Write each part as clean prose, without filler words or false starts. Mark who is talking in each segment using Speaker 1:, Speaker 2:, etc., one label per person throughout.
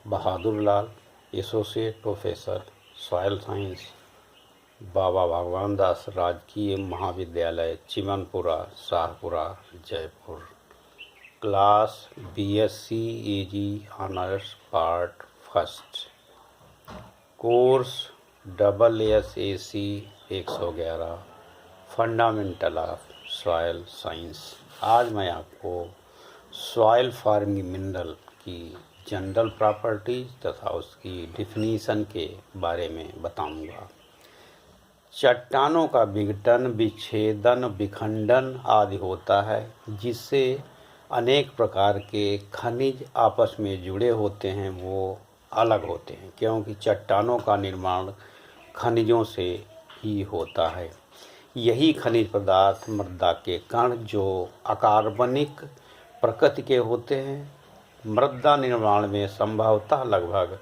Speaker 1: बहादुर लाल, associate professor, soil science, बाबा भगवान दास राजकीय महाविद्यालय, Chimanpura, Shahpura, Jaipur. Class BSc easy honours part first. Course SSAC 111 fundamental of soil science. आज मैं आपको सॉइल फार्मिंग मिनरल की जनरल प्रॉपर्टीज तथा उसकी डिफिनीशन के बारे में बताऊंगा। चट्टानों का विघटन, विच्छेदन, विखंडन आदि होता है, जिससे अनेक प्रकार के खनिज आपस में जुड़े होते हैं, वो अलग होते हैं, क्योंकि चट्टानों का निर्माण खनिजों से ही होता है। यही खनिज पदार्थ मृदा के कण, जो अकार्बनिक प्रकृति के होते हैं, मृदा निर्माण में संभवतः लगभग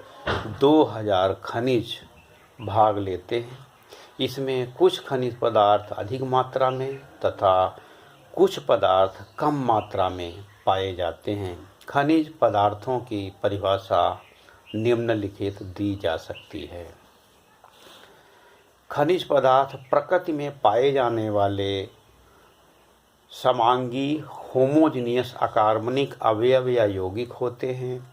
Speaker 1: 2000 खनिज भाग लेते हैं। इसमें कुछ खनिज पदार्थ अधिक मात्रा में तथा कुछ पदार्थ कम मात्रा में पाए जाते हैं। खनिज पदार्थों की परिभाषा निम्नलिखित दी जा सकती है। खनिज पदार्थ प्रकृति में पाए जाने वाले समांगी होमोजीनियस अकार्बनिक अवयव या यौगिक होते हैं,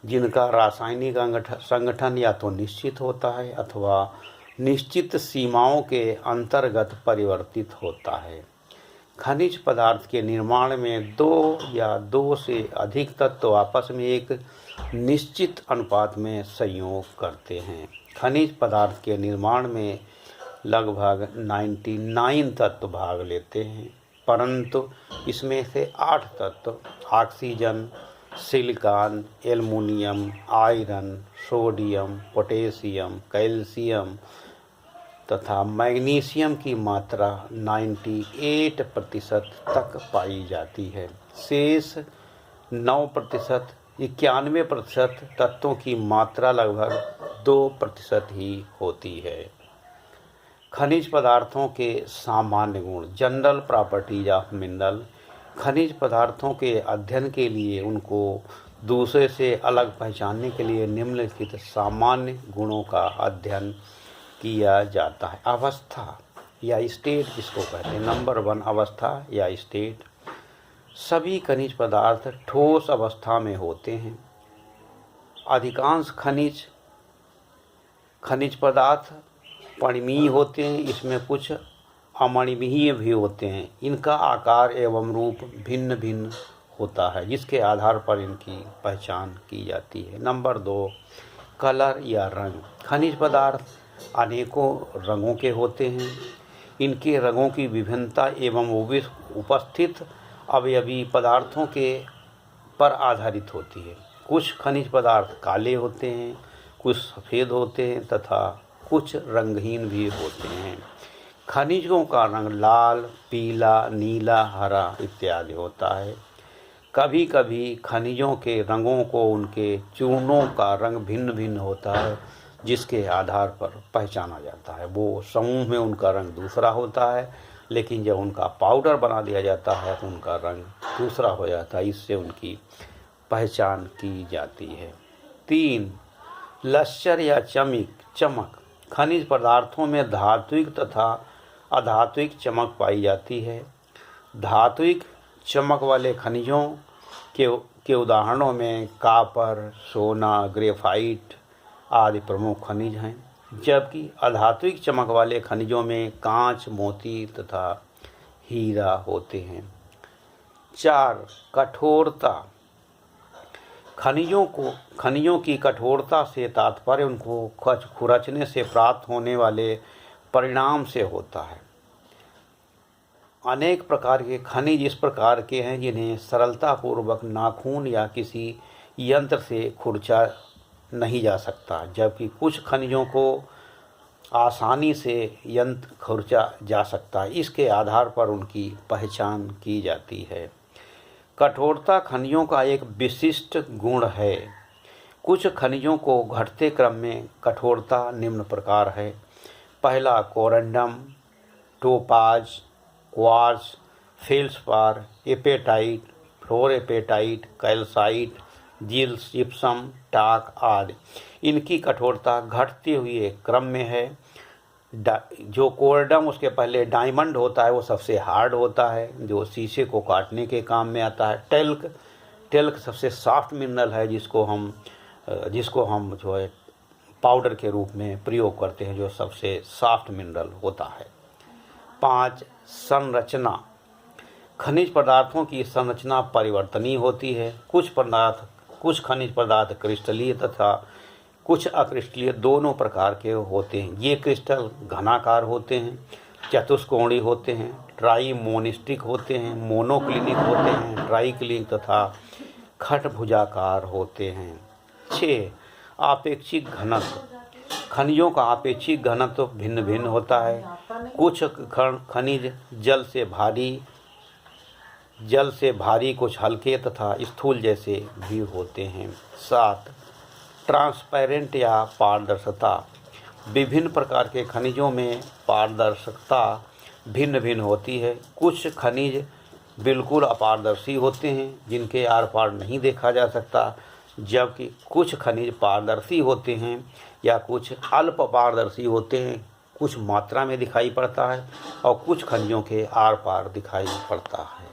Speaker 1: जिनका रासायनिक संगठन या तो निश्चित होता है अथवा निश्चित सीमाओं के अंतर्गत परिवर्तित होता है। खनिज पदार्थ के निर्माण में दो या दो से अधिक तत्व आपस में एक निश्चित अनुपात में संयोग करते हैं। खनिज पदार्थ के निर्माण में लगभग 99 तत्व भाग लेते हैं, परंतु इसमें से 8 तत्व oxygen, silicon, aluminium, iron, sodium, potassium, calcium तथा मैग्नीशियम की मात्रा 98% तक पाई जाती है। शेष 9% 91% तत्वों की मात्रा लगभग 2% ही होती है। खनिज पदार्थों के सामान्य गुण, जनरल प्रॉपर्टीज ऑफ मिनरल। खनिज पदार्थों के अध्ययन के लिए उनको दूसरे से अलग पहचानने के लिए निम्नलिखित सामान्य गुणों का अध्ययन किया जाता है। अवस्था या स्टेट जिसको कहते हैं। नंबर 1 अवस्था या स्टेट। सभी खनिज पदार्थ ठोस अवस्था में होते हैं। अधिकांश खनिज पदार्थ परिमीय होते हैं, इसमें कुछ अमणिमीय भी होते हैं। इनका आकार एवं रूप भिन्न भिन्न होता है, जिसके आधार पर इनकी पहचान की जाती है। नंबर 2 कलर या रंग। खनिज पदार्थ अनेकों रंगों के होते हैं। इनके रंगों की विभिन्नता एवं उपस्थित अवयवी पदार्थों के पर आधारित होती है। कुछ खनिज पदार्थ काले होते हैं, कुछ सफ़ेद होते हैं तथा कुछ रंगहीन भी होते हैं। खनिजों का रंग लाल, पीला, नीला, हरा इत्यादि होता है। कभी कभी खनिजों के रंगों को उनके चूर्णों का रंग भिन्न भिन्न होता है, जिसके आधार पर पहचाना जाता है। वो समूह में उनका रंग दूसरा होता है, लेकिन जब उनका पाउडर बना दिया जाता है तो उनका रंग दूसरा हो जाता है। इससे उनकी पहचान की जाती है। 3 लश्चर या चमक। खनिज पदार्थों में धात्विक तथा अधात्विक चमक पाई जाती है। धात्विक चमक वाले खनिजों के उदाहरणों में कॉपर, सोना, ग्रेफाइट आदि प्रमुख खनिज हैं, जबकि अधात्विक चमक वाले खनिजों में कांच, मोती तथा हीरा होते हैं। 4 कठोरता। खनिजों की कठोरता से तात्पर्य उनको खुरचने से प्राप्त होने वाले परिणाम से होता है। अनेक प्रकार के खनिज इस प्रकार के हैं जिन्हें सरलतापूर्वक नाखून या किसी यंत्र से खुरचा नहीं जा सकता, जबकि कुछ खनिजों को आसानी से यंत्र खुरचा जा सकता है। इसके आधार पर उनकी पहचान की जाती है। कठोरता खनिजों का एक विशिष्ट गुण है। कुछ खनिजों को घटते क्रम में कठोरता निम्न प्रकार है। पहला corundum, topaz, quartz, feldspar, apatite, fluorapatite, calcite, जिप्स, जिप्सम, टाक आदि। इनकी कठोरता घटते हुए क्रम में है। जो कोरडम उसके पहले डायमंड होता है वो सबसे हार्ड होता है, जो शीशे को काटने के काम में आता है। टेल्क, टेल्क सबसे सॉफ्ट मिनरल है जिसको हम जो है पाउडर के रूप में प्रयोग करते हैं, जो सबसे सॉफ्ट मिनरल होता है। 5. संरचना। खनिज पदार्थों की संरचना परिवर्तनीय होती है। कुछ खनिज पदार्थ क्रिस्टलीय तथा कुछ अक्रिस्टलीय दोनों प्रकार के होते हैं। ये क्रिस्टल घनाकार होते हैं, चतुष्कोणीय होते हैं, ट्राइमोनिस्टिक होते हैं, मोनोक्लिनिक होते हैं, ट्राइक्लिनिक तथा खटभुजाकार होते हैं। 6. आपेक्षिक घनत्व। खनिजों का आपेक्षिक घनत्व भिन्न भिन्न होता है। कुछ खनिज जल से भारी, कुछ हल्के तथा स्थूल जैसे भी होते हैं। 7. ट्रांसपेरेंट या पारदर्शिता। विभिन्न प्रकार के खनिजों में पारदर्शिता भिन्न भिन्न होती है। कुछ खनिज बिल्कुल अपारदर्शी होते हैं, जिनके आर पार नहीं देखा जा सकता, जबकि कुछ खनिज पारदर्शी होते हैं या कुछ अल्प पारदर्शी होते हैं, कुछ मात्रा में दिखाई पड़ता है और कुछ खनिजों के आर पार दिखाई पड़ता है।